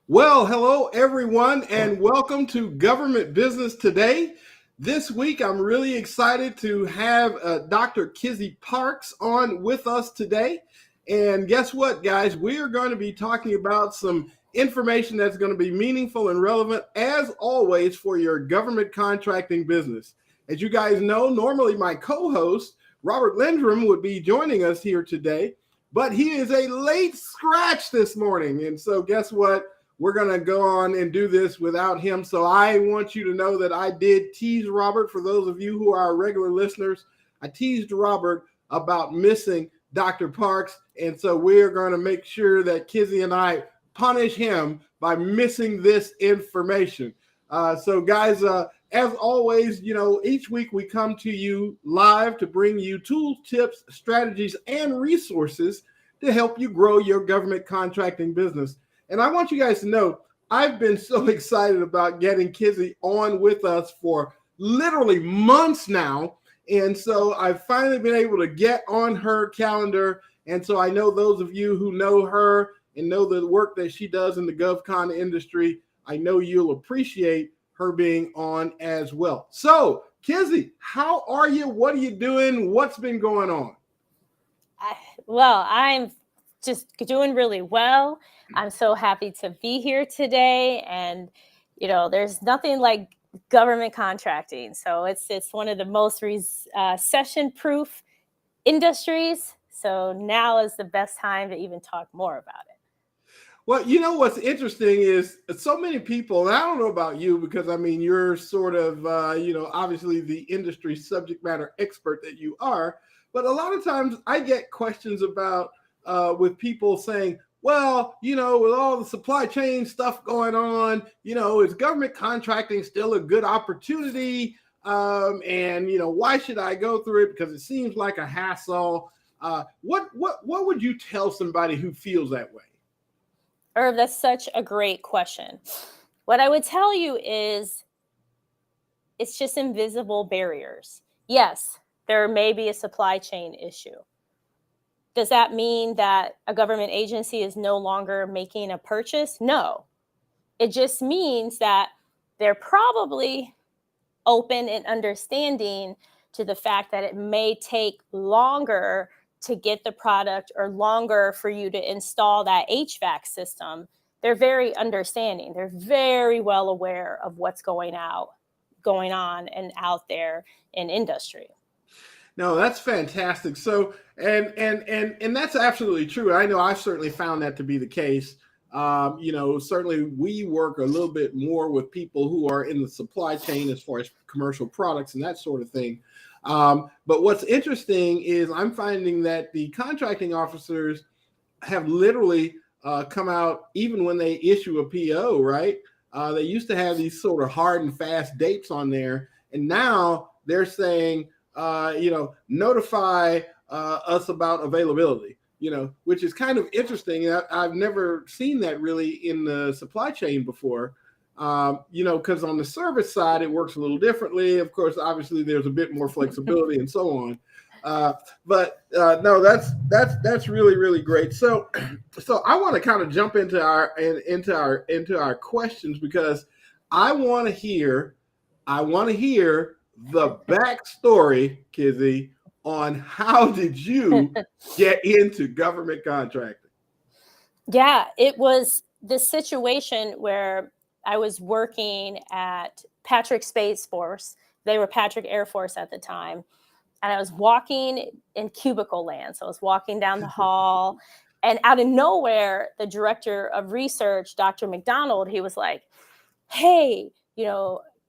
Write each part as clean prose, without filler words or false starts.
Well, hello everyone, and welcome to Government Business Today. This week, I'm really excited to have Dr. Kizzy Parks on with us today. And guess what, guys? We are going to be talking about some information that's going to be meaningful and relevant, as always, for your government contracting business. As you guys know, normally my co-host, Robert Lendrim, would be joining us here today, but he is a late scratch this morning. And so, guess what? We're going to go on and do this without him. So I want you to know that I did tease Robert. For those of you who are regular listeners, I teased Robert about missing Dr. Parks. And so we're going to make sure that Kizzy and I punish him by missing this information. So guys, as always, each week we come to you live to bring you tools, tips, strategies, and resources to help you grow your government contracting business. And I want you guys to know, I've been so excited about getting Kizzy on with us for literally months now. And so I've finally been able to get on her calendar. And so I know those of you who know her and know the work that she does in the GovCon industry, I know you'll appreciate her being on as well. So, Kizzy, how are you? What are you doing? What's been going on? I'm just doing really well. I'm so happy to be here today. And, there's nothing like government contracting. So it's one of the most recession-proof industries. So now is the best time to even talk more about it. Well, what's interesting is so many people, and I don't know about you because, you're sort of, obviously the industry subject matter expert that you are. But a lot of times I get questions about with people saying, well, with all the supply chain stuff going on, is government contracting still a good opportunity? And why should I go through it? Because it seems like a hassle. What would you tell somebody who feels that way? Erv, that's such a great question. What I would tell you is it's just invisible barriers. Yes, there may be a supply chain issue. Does that mean that a government agency is no longer making a purchase? No. It just means that they're probably open and understanding to the fact that it may take longer to get the product or longer for you to install that HVAC system. They're very understanding. They're very well aware of what's going on and out there in industry. No, that's fantastic. So, and that's absolutely true. I know I've certainly found that to be the case. Certainly we work a little bit more with people who are in the supply chain as far as commercial products and that sort of thing. But what's interesting is I'm finding that the contracting officers have literally come out, even when they issue a PO, right? They used to have these sort of hard and fast dates on there. And now they're saying, notify us about availability, which is kind of interesting. I've never seen that really in the supply chain before. Because on the service side, it works a little differently. Of course, obviously, there's a bit more flexibility and so on. No, that's really, really great. So I want to kind of jump into our questions because I want to hear the backstory, Kizzy, on how did you get into government contracting? Yeah, it was this situation where I was working at Patrick Space Force. They were Patrick Air Force at the time. And I was walking in cubicle land. So I was walking down the hall. And out of nowhere, the director of research, Dr. McDonald, he was like, hey,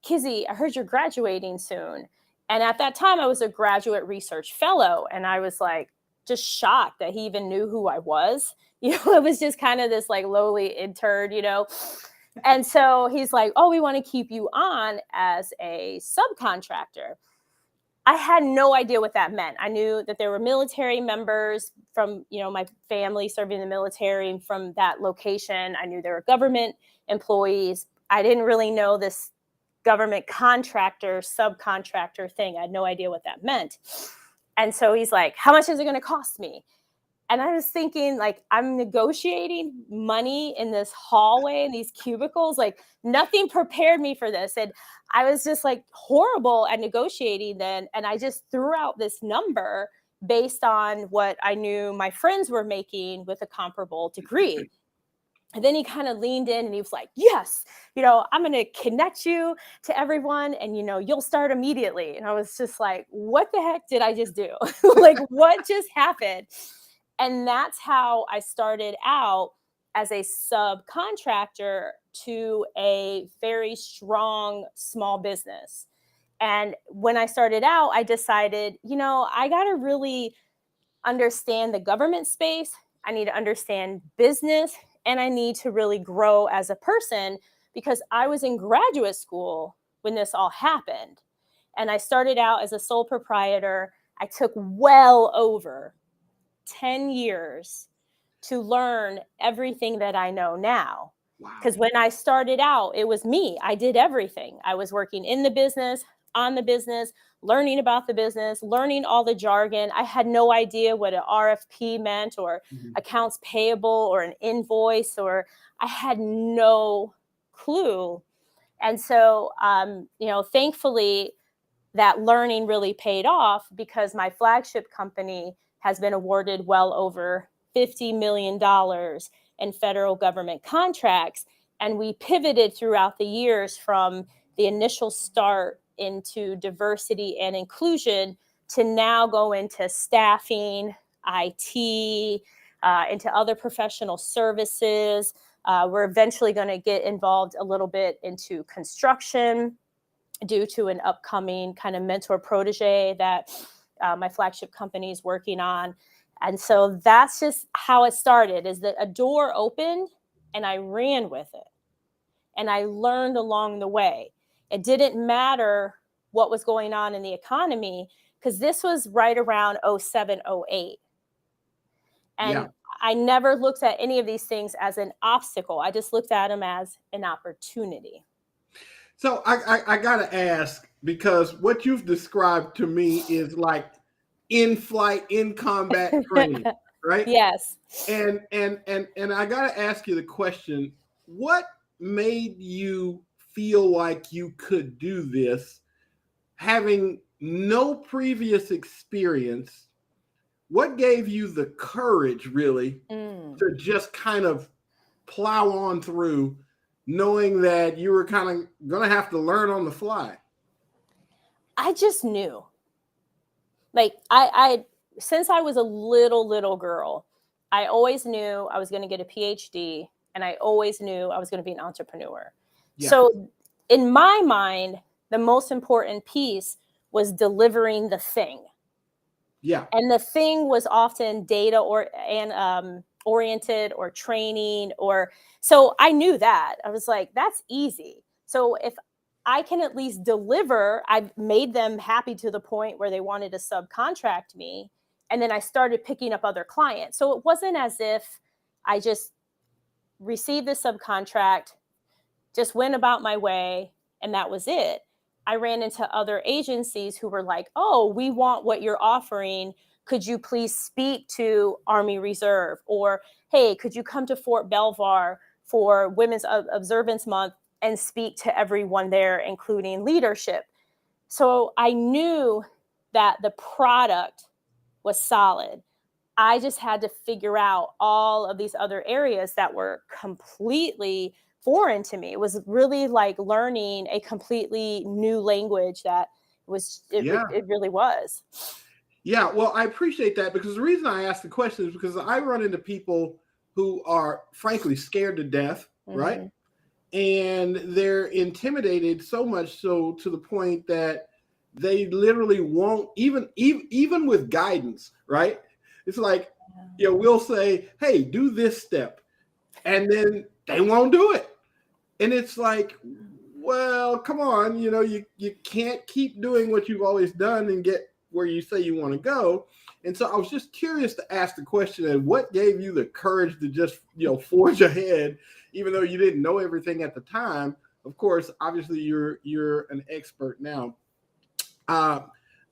Kizzy, I heard you're graduating soon. And at that time, I was a graduate research fellow. And I was like, just shocked that he even knew who I was. It was just kind of this like lowly intern, And so he's like, oh, we want to keep you on as a subcontractor. I had no idea what that meant. I knew that there were military members from, my family serving in the military and from that location. I knew there were government employees. I didn't really know this government contractor, subcontractor thing. I had no idea what that meant. And so he's like, how much is it going to cost me? And I was thinking, like, I'm negotiating money in this hallway in these cubicles. Like, nothing prepared me for this. And I was just like horrible at negotiating then. And I just threw out this number based on what I knew my friends were making with a comparable degree. And then he kind of leaned in and he was like, yes, I'm going to connect you to everyone and, you'll start immediately. And I was just like, what the heck did I just do? Like, what just happened? And that's how I started out as a subcontractor to a very strong small business. And when I started out, I decided, I got to really understand the government space. I need to understand business, and I need to really grow as a person because I was in graduate school when this all happened. And I started out as a sole proprietor. I took well over 10 years to learn everything that I know now. Because when I started out, it was me. I did everything. I was working in the business, on the business, learning about the business, learning all the jargon. I had no idea what an RFP meant or accounts payable or an invoice, or I had no clue. And so, thankfully, that learning really paid off because my flagship company has been awarded well over $50 million in federal government contracts. And we pivoted throughout the years from the initial start into diversity and inclusion to now go into staffing, IT, into other professional services. We're eventually going to get involved a little bit into construction due to an upcoming kind of mentor protege that my flagship company is working on. And so that's just how it started, is that a door opened and I ran with it. And I learned along the way. It didn't matter what was going on in the economy because this was right around 07, 08. And I never looked at any of these things as an obstacle. I just looked at them as an opportunity. So I got to ask, because what you've described to me is like in-flight, in-combat training, right? Yes. And I got to ask you the question, what made you feel like you could do this having no previous experience? What gave you the courage really to just kind of plow on through, knowing that you were kind of going to have to learn on the fly? I just knew. Like, I since I was a little girl, I always knew I was going to get a PhD, and I always knew I was going to be an entrepreneur. Yeah. So in my mind, the most important piece was delivering the thing. Yeah. And the thing was often data oriented or training, or so I knew that. I was like, that's easy. So if I can at least deliver, I've made them happy to the point where they wanted to subcontract me. And then I started picking up other clients. So it wasn't as if I just received the subcontract, just went about my way, and that was it. I ran into other agencies who were like, oh, we want what you're offering. Could you please speak to Army Reserve? Or, hey, could you come to Fort Belvoir for Women's Observance Month and speak to everyone there, including leadership? So I knew that the product was solid. I just had to figure out all of these other areas that were completely foreign to me. It was really like learning a completely new language that it really was. Yeah, well, I appreciate that, because the reason I asked the question is because I run into people who are frankly scared to death, right? And they're intimidated so much so to the point that they literally won't even with guidance, right? It's like, we'll say, hey, do this step, and then they won't do it. And it's like, well, come on, you can't keep doing what you've always done and get where you say you want to go. And so I was just curious to ask the question, and what gave you the courage to just, forge ahead, even though you didn't know everything at the time? Of course, obviously you're an expert now. I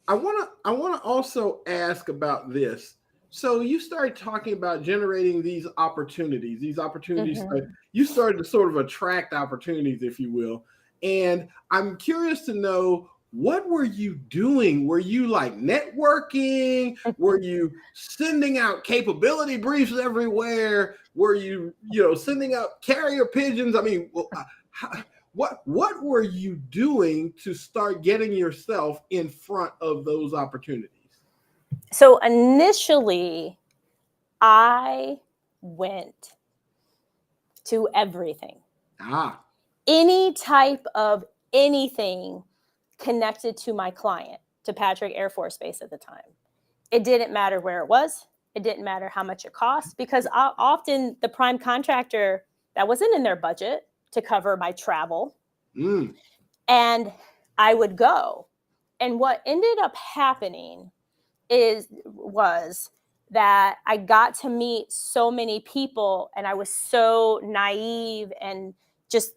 want to also ask about this. So you started talking about generating these opportunities. Mhm. You started to sort of attract opportunities, if you will. And I'm curious to know, what were you doing? Were you like networking? Were you sending out capability briefs everywhere? Were you, sending out carrier pigeons? I mean, what were you doing to start getting yourself in front of those opportunities? So initially, I went to everything, Ah, any type of anything connected to my client, to Patrick Air Force Base at the time. It didn't matter where it was. It didn't matter how much it cost, because often the prime contractor, that wasn't in their budget to cover my travel. mm, And I would go. And what ended up happening was that I got to meet so many people, and I was so naive and just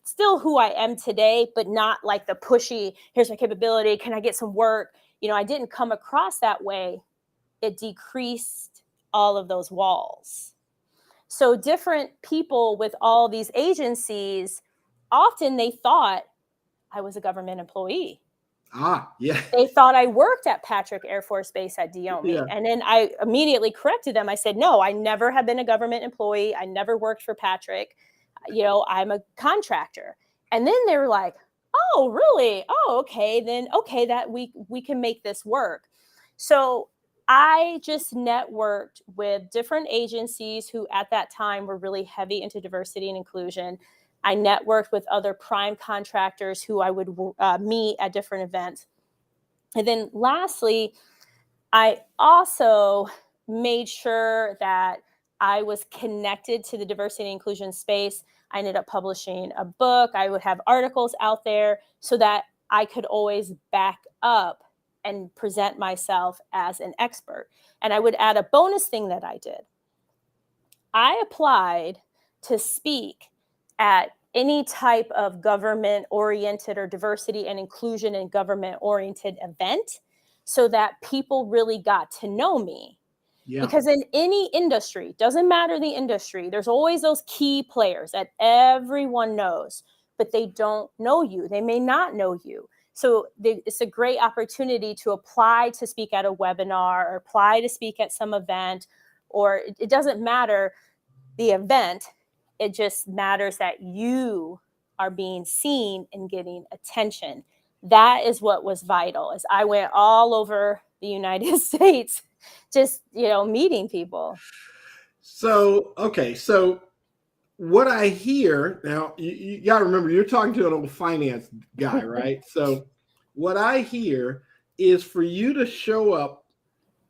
still who I am today, but not like the pushy, here's my capability, can I get some work? I didn't come across that way. It decreased all of those walls. So different people with all these agencies, often they thought I was a government employee. yeah, They thought I worked at Patrick Air Force Base at yeah. Diomi. And then I immediately corrected them. I said, no, I never have been a government employee. I never worked for Patrick. I'm a contractor. And then they were like, oh, really? Oh, okay. Then, okay, that we can make this work. So I just networked with different agencies who at that time were really heavy into diversity and inclusion. I networked with other prime contractors who I would meet at different events. And then lastly, I also made sure that I was connected to the diversity and inclusion space. I ended up publishing a book. I would have articles out there so that I could always back up and present myself as an expert. And I would add a bonus thing that I did. I applied to speak at any type of government oriented or diversity and inclusion and government oriented event so that people really got to know me. Yeah. Because in any industry, doesn't matter the industry, there's always those key players that everyone knows, but they don't know you. They may not know you. So it's a great opportunity to apply to speak at a webinar or apply to speak at some event, or it doesn't matter the event. It just matters that you are being seen and getting attention. That is what was vital. As I went all over the United States, just meeting people. So, okay. So, what I hear now, you got to remember, you're talking to an old finance guy, right? So, what I hear is for you to show up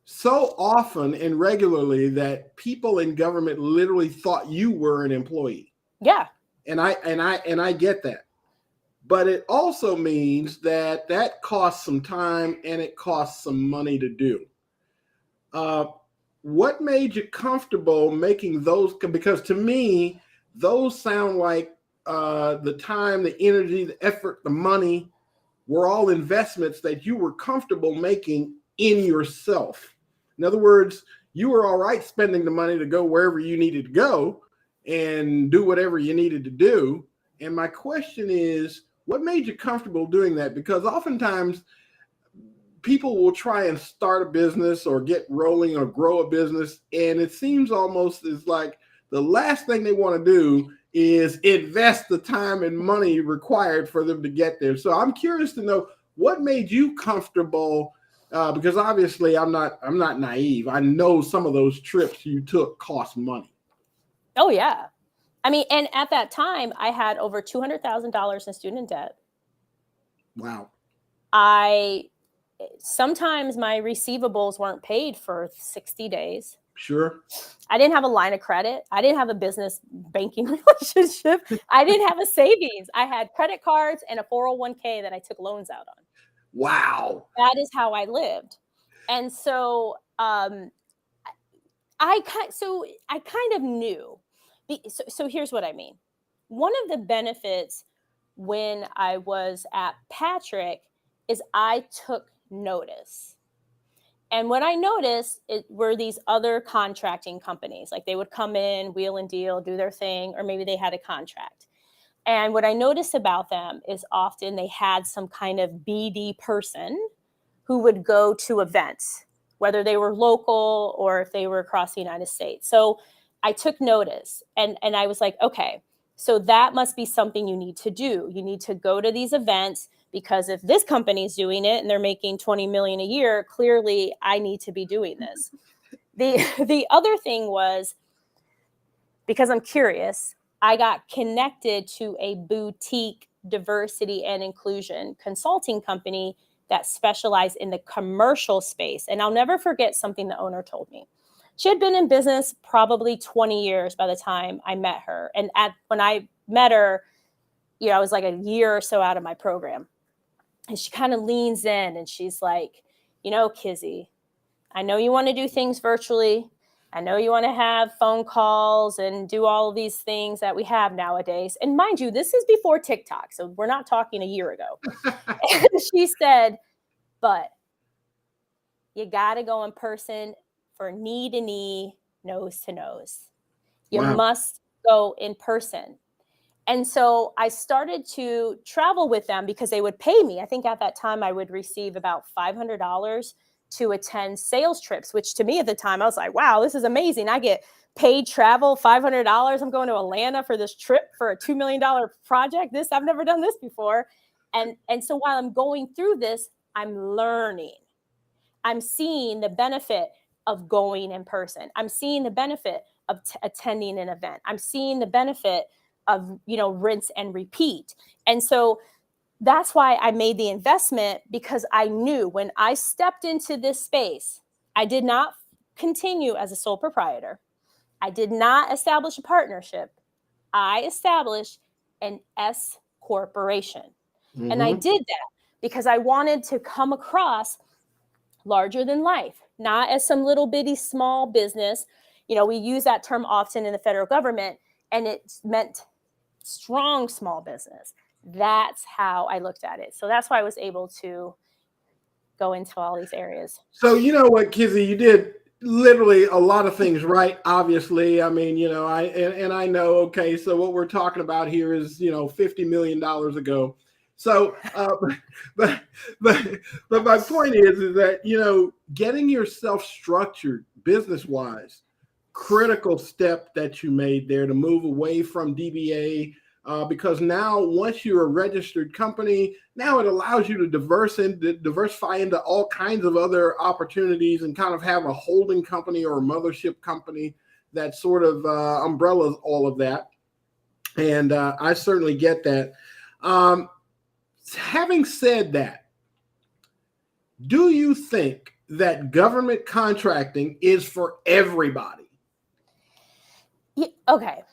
so often and regularly that people in government literally thought you were an employee. Yeah. And I get that. But it also means that costs some time and it costs some money to do. Uh, what made you comfortable making those? Because to me, those sound like the time, the energy, the effort, the money were all investments that you were comfortable making in yourself. In other words, you were all right spending the money to go wherever you needed to go and do whatever you needed to do. And my question is, what made you comfortable doing that? Because oftentimes people will try and start a business or get rolling or grow a business, and it seems almost as like the last thing they want to do is invest the time and money required for them to get there. So I'm curious to know, what made you comfortable, because obviously I'm not naive. I know some of those trips you took cost money. Oh yeah. I mean, and at that time I had over $200,000 in student debt. Wow. I sometimes my receivables weren't paid for 60 days. Sure. I didn't have a line of credit. I didn't have a business banking relationship. I didn't have a savings. I had credit cards and a 401k that I took loans out on. Wow. That is how I lived. And so I kind of knew. So here's what I mean. One of the benefits when I was at Patrick is I took notice. And what I noticed were these other contracting companies. Like they would come in, wheel and deal, do their thing, or maybe they had a contract. And what I noticed about them is often they had some kind of BD person who would go to events, whether they were local or if they were across the United States. So I took notice and I was like, okay, so that must be something you need to do. You need to go to these events, because if this company's doing it and they're making 20 million a year, clearly I need to be doing this. The other thing was, because I'm curious, I got connected to a boutique diversity and inclusion consulting company that specialized in the commercial space. And I'll never forget something the owner told me. She had been in business probably 20 years by the time I met her. And when I met her, I was like a year or so out of my program. And she kind of leans in and she's like, Kizzy, I know you want to do things virtually. I know you want to have phone calls and do all of these things that we have nowadays. And mind you, this is before TikTok, so we're not talking a year ago. And she said, but you got to go in person for knee to knee, nose to nose. You must go in person. And so I started to travel with them because they would pay me. I think at that time I would receive about $500 to attend sales trips, which to me at the time, I was like, wow, this is amazing. I get paid travel, $500. I'm going to Atlanta for this trip for a $2 million project. I've never done this before. And so while I'm going through this, I'm learning. I'm seeing the benefit of going in person. I'm seeing the benefit of attending an event. I'm seeing the benefit of, rinse and repeat. And so that's why I made the investment, because I knew when I stepped into this space, I did not continue as a sole proprietor. I did not establish a partnership. I established an S corporation. Mm-hmm. And I did that because I wanted to come across larger than life, not as some little bitty small business. We use that term often in the federal government, and it meant strong small business. That's how I looked at it. So that's why I was able to go into all these areas. So you know what, Kizzy, you did literally a lot of things right. Obviously, I mean, I know. Okay, so what we're talking about here is $50 million ago. So, but my point is that getting yourself structured business wise, critical step that you made there to move away from DBA. Because now, once you're a registered company, now it allows you to diversify into all kinds of other opportunities and kind of have a holding company or a mothership company that sort of umbrellas all of that. And I certainly get that. Having said that, do you think that government contracting is for everybody? Yeah, okay.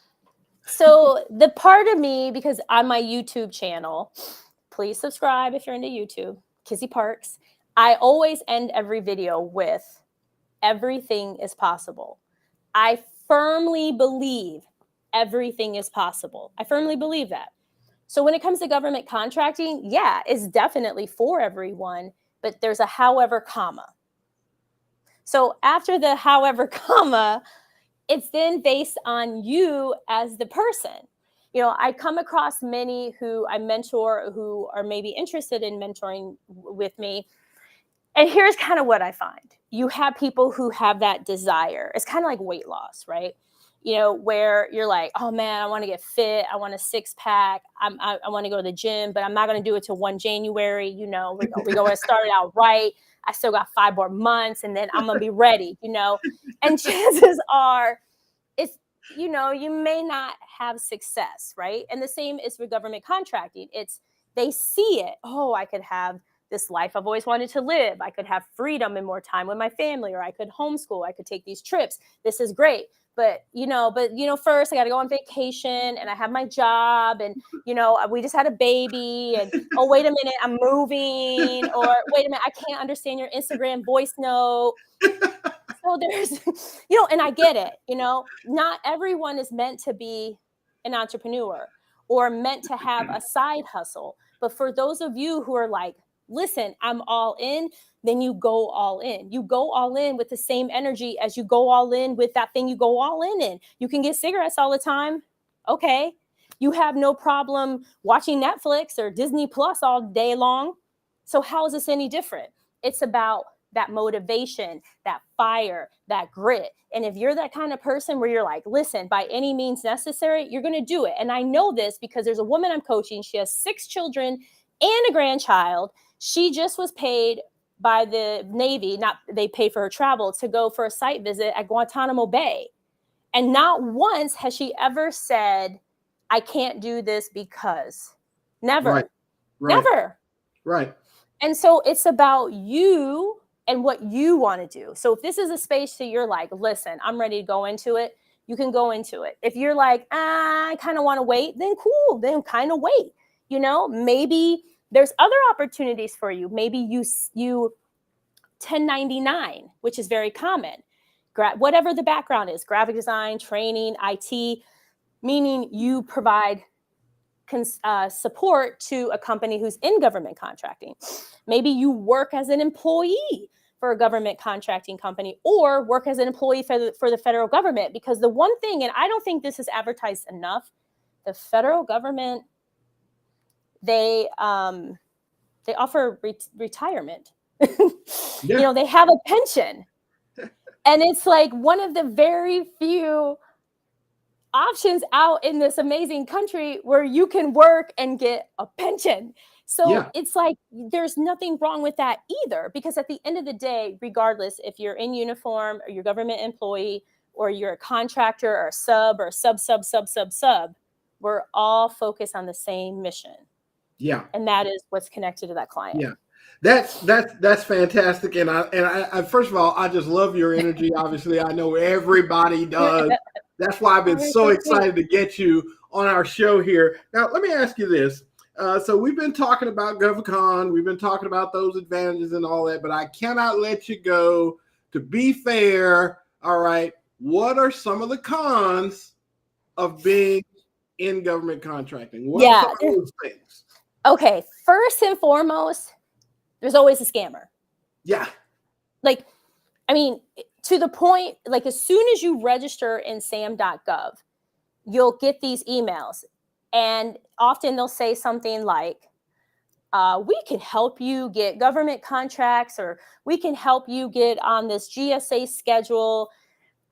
So the part of me, because on my YouTube channel, please subscribe if you're into YouTube, Kizzy Parks, I always end every video with everything is possible. I firmly believe everything is possible. I firmly believe that. So when it comes to government contracting, yeah, it's definitely for everyone, but there's a however, comma. So after the however, comma, it's then based on you as the person. I come across many who I mentor who are maybe interested in mentoring with me. And here's kind of what I find. You have people who have that desire. It's kind of like weight loss, right? Where you're like, oh man, I want to get fit. I want a 6-pack. I want to go to the gym, but I'm not going to do it till 1 January. We're going to start it out right. I still got 5 more months and then I'm going to be ready, and chances are you may not have success, right? And the same is for government contracting. They see it. Oh, I could have this life I've always wanted to live. I could have freedom and more time with my family, or I could homeschool. I could take these trips. This is great. But first I got to go on vacation and I have my job and, we just had a baby and, oh, wait a minute, I'm moving, or wait a minute, I can't understand your Instagram voice note. So there's, and I get it, not everyone is meant to be an entrepreneur or meant to have a side hustle. But for those of you who are like, listen, I'm all in, then you go all in. You go all in with the same energy as you go all in with that thing you go all in. You can get cigarettes all the time. Okay. You have no problem watching Netflix or Disney Plus all day long. So how is this any different? It's about that motivation, that fire, that grit. And if you're that kind of person where you're like, listen, by any means necessary, you're going to do it. And I know this because there's a woman I'm coaching. She has 6 children and a grandchild. She just was paid by the Navy, they pay for her travel, to go for a site visit at Guantanamo Bay. And not once has she ever said, I can't do this because. Never. Never. Right. And so it's about you and what you want to do. So if this is a space that you're like, listen, I'm ready to go into it, you can go into it. If you're like, I kind of want to wait, then cool, then kind of wait. You know, maybe there's other opportunities for you. Maybe you 1099, which is very common. Whatever the background is, graphic design, training, IT, meaning you provide support to a company who's in government contracting. Maybe you work as an employee for a government contracting company, or work as an employee for the federal government. Because the one thing, and I don't think this is advertised enough, the federal government, they offer retirement. Yeah. You know, they have a pension. And it's like one of the very few options out in this amazing country where you can work and get a pension. So It's like, there's nothing wrong with that either, because at the end of the day, regardless if you're in uniform or you're a government employee or you're a contractor or a sub, we're all focused on the same mission. Yeah. And that is what's connected to that client. Yeah. That's fantastic. And I first of all, I just love your energy. Obviously, I know everybody does. That's why I've been so excited to get you on our show here. Now, let me ask you this. So we've been talking about GovCon. We've been talking about those advantages and all that, but I cannot let you go. To be fair, all right, what are some of the cons of being in government contracting? What are some of those things? Okay, first and foremost, there's always a scammer. Yeah. Like, I mean, to the point, like as soon as you register in sam.gov, you'll get these emails. And often they'll say something like, we can help you get government contracts, or we can help you get on this GSA schedule.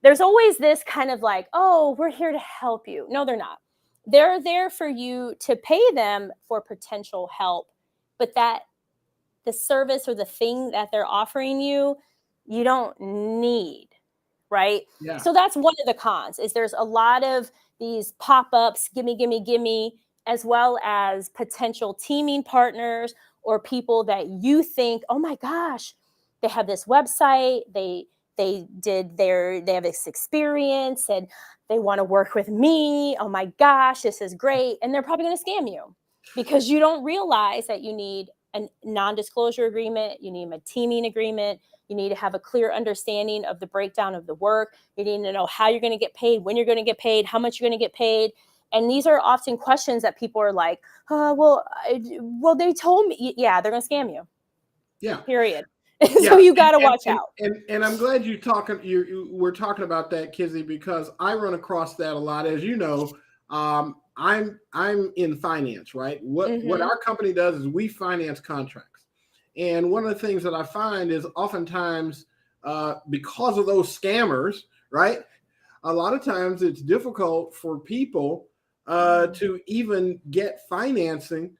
There's always this kind of like, oh, we're here to help you. No, they're not. They're there for you to pay them for potential help, but that the service or the thing that they're offering you, you don't need, right? Yeah. So that's one of the cons, is there's a lot of these pop-ups, gimme, as well as potential teaming partners or people that you think, oh my gosh, they have this website, they have this experience and they want to work with me. Oh my gosh, this is great. And they're probably going to scam you because you don't realize that you need a non-disclosure agreement, you need a teaming agreement, you need to have a clear understanding of the breakdown of the work, you need to know how you're going to get paid, when you're going to get paid, how much you're going to get paid. And these are often questions that people are like, well, they told me. Yeah, they're going to scam you. Yeah. Period. So you got to watch out. And I'm glad we're talking about that, Kizzy, because I run across that a lot. As you know, I'm in finance, right? What our company does is we finance contracts. And one of the things that I find is oftentimes because of those scammers, right? A lot of times it's difficult for people to even get financing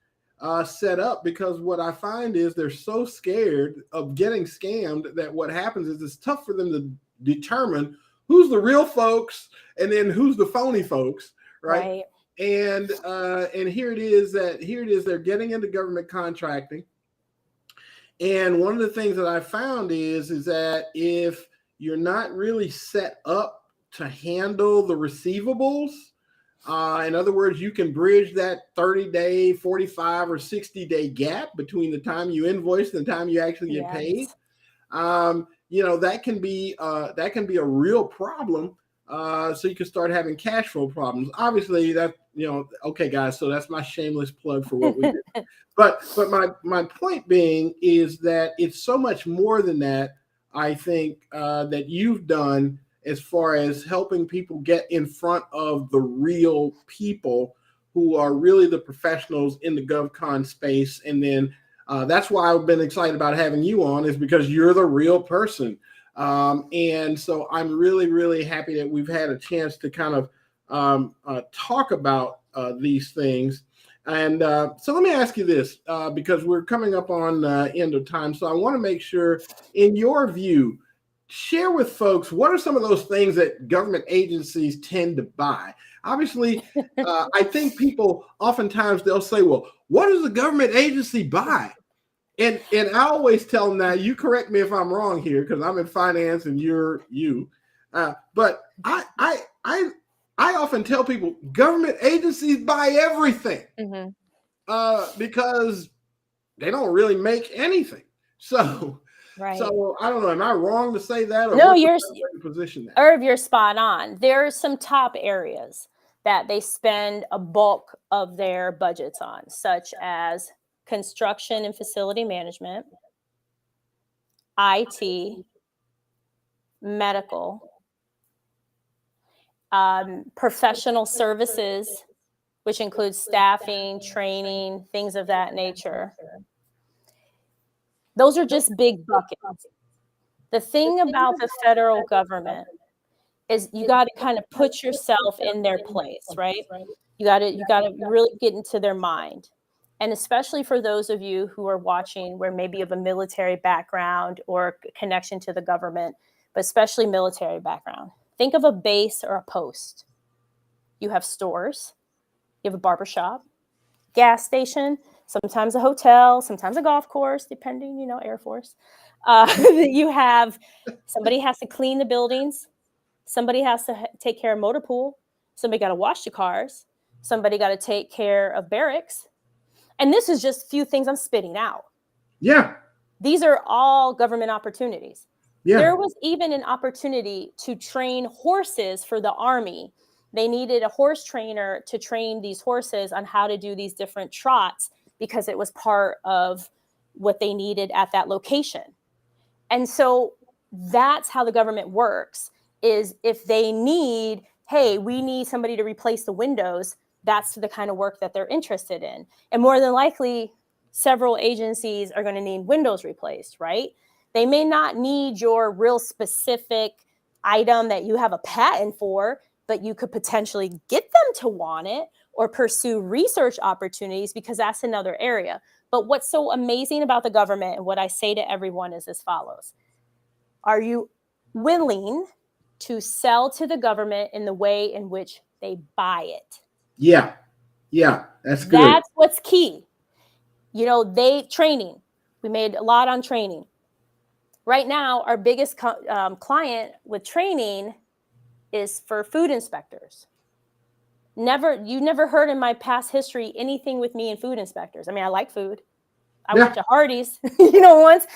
set up, because what I find is they're so scared of getting scammed that what happens is it's tough for them to determine who's the real folks and then who's the phony folks, right? And here it is they're getting into government contracting. And one of the things that I found is that if you're not really set up to handle the receivables, in other words, you can bridge that 30-day, 45 or 60-day gap between the time you invoice and the time you actually get paid. That can be a real problem so you can start having cash flow problems. Obviously, that okay, guys. So that's my shameless plug for what we do. But my point being is that it's so much more than that. I think that you've done as far as helping people get in front of the real people who are really the professionals in the GovCon space. And then that's why I've been excited about having you on, is because you're the real person. And so I'm really, really happy that we've had a chance to kind of talk about these things. And so let me ask you this, because we're coming up on end of time. So I want to make sure, in your view, share with folks, what are some of those things that government agencies tend to buy? Obviously, I think people oftentimes they'll say, well, what does the government agency buy? And I always tell them, now you correct me if I'm wrong here, because I'm in finance and you're you. But I often tell people government agencies buy everything because they don't really make anything. So, Right. So I don't know. Am I wrong to say that? Or No, you're position that? Erv, you're spot on. There are some top areas that they spend a bulk of their budgets on, such as construction and facility management, IT, medical, professional services, which includes staffing, training, things of that nature. Those are just big buckets. The thing about the federal government is you got to kind of put yourself in their place, right? You got to really get into their mind. And especially for those of you who are watching where maybe you have a military background or connection to the government, but especially military background. Think of a base or a post. You have stores, you have a barbershop, gas station, sometimes a hotel, sometimes a golf course, depending, Air Force. You have, somebody has to clean the buildings. Somebody has to take care of motor pool. Somebody got to wash the cars. Somebody got to take care of barracks. And this is just a few things I'm spitting out. Yeah. These are all government opportunities. Yeah. There was even an opportunity to train horses for the Army. They needed a horse trainer to train these horses on how to do these different trots because it was part of what they needed at that location. And so that's how the government works, is if they need, hey, we need somebody to replace the windows, that's the kind of work that they're interested in. And more than likely, several agencies are going to need windows replaced, right? They may not need your real specific item that you have a patent for, but you could potentially get them to want it or pursue research opportunities, because that's another area. But what's so amazing about the government, and what I say to everyone, is as follows. Are you willing to sell to the government in the way in which they buy it? Yeah. Yeah, that's good. That's what's key. Training. We made a lot on training. Right now, our biggest client with training is for food inspectors. You never heard in my past history anything with me and food inspectors. I mean, I like food. I worked at Hardee's, once.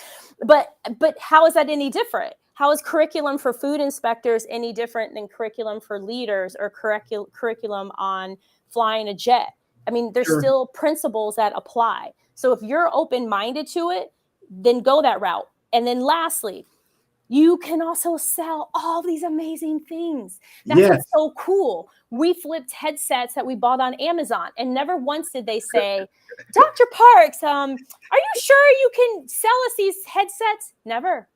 But how is that any different? How is curriculum for food inspectors any different than curriculum for leaders or curriculum on flying a jet? I mean, there's still principles that apply. So if you're open-minded to it, then go that route. And then lastly, you can also sell all these amazing things. That's what's so cool. We flipped headsets that we bought on Amazon, and never once did they say, Dr. Parks, are you sure you can sell us these headsets? Never.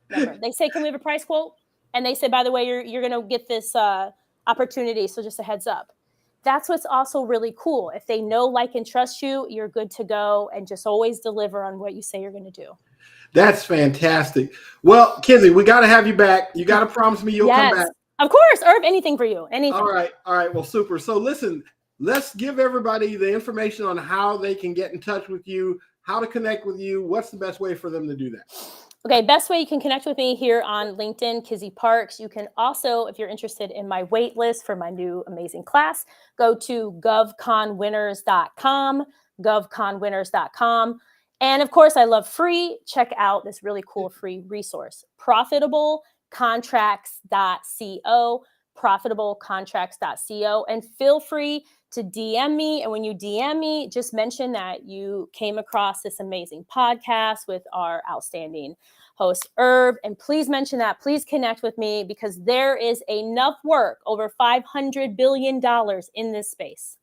They say, can we have a price quote? And they say, by the way, you're going to get this opportunity, so just a heads up. That's what's also really cool. If they know, like, and trust you, you're good to go, and just always deliver on what you say you're going to do. That's fantastic. Well, Kizzy, we got to have you back. You got to promise me you'll come back. Of course, Erv, anything for you. Anything. All right. Well, super. So listen, let's give everybody the information on how they can get in touch with you, how to connect with you. What's the best way for them to do that? Okay, best way you can connect with me here on LinkedIn, Kizzy Parks. You can also, if you're interested in my wait list for my new amazing class, go to govconwinners.com, govconwinners.com. And of course, I love free. Check out this really cool free resource, Profitable profitablecontracts.co, profitablecontracts.co, and feel free to DM me. And when you DM me, just mention that you came across this amazing podcast with our outstanding host, Erv. And please mention that. Please connect with me, because there is enough work, over $500 billion in this space.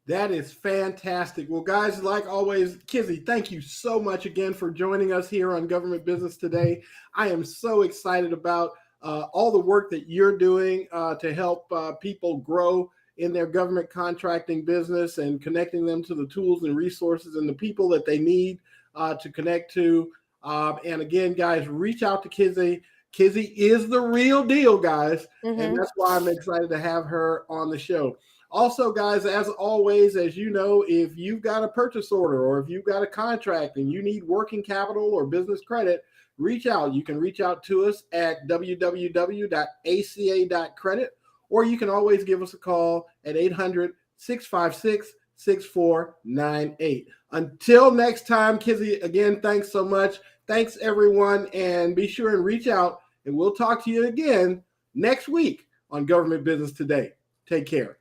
That is fantastic. Well, guys, like always, Kizzy, thank you so much again for joining us here on Government Business Today. I am so excited about all the work that you're doing to help people grow in their government contracting business and connecting them to the tools and resources and the people that they need to connect to. And again, guys, reach out to Kizzy. Kizzy is the real deal, guys. And that's why I'm excited to have her on the show. Also, guys, as always, as you know, if you've got a purchase order or if you've got a contract and you need working capital or business credit, reach out. You can reach out to us at www.aca.credit, or you can always give us a call at 800-656-6498. Until next time, Kizzy, again, thanks so much. Thanks, everyone, and be sure and reach out, and we'll talk to you again next week on Government Business Today. Take care.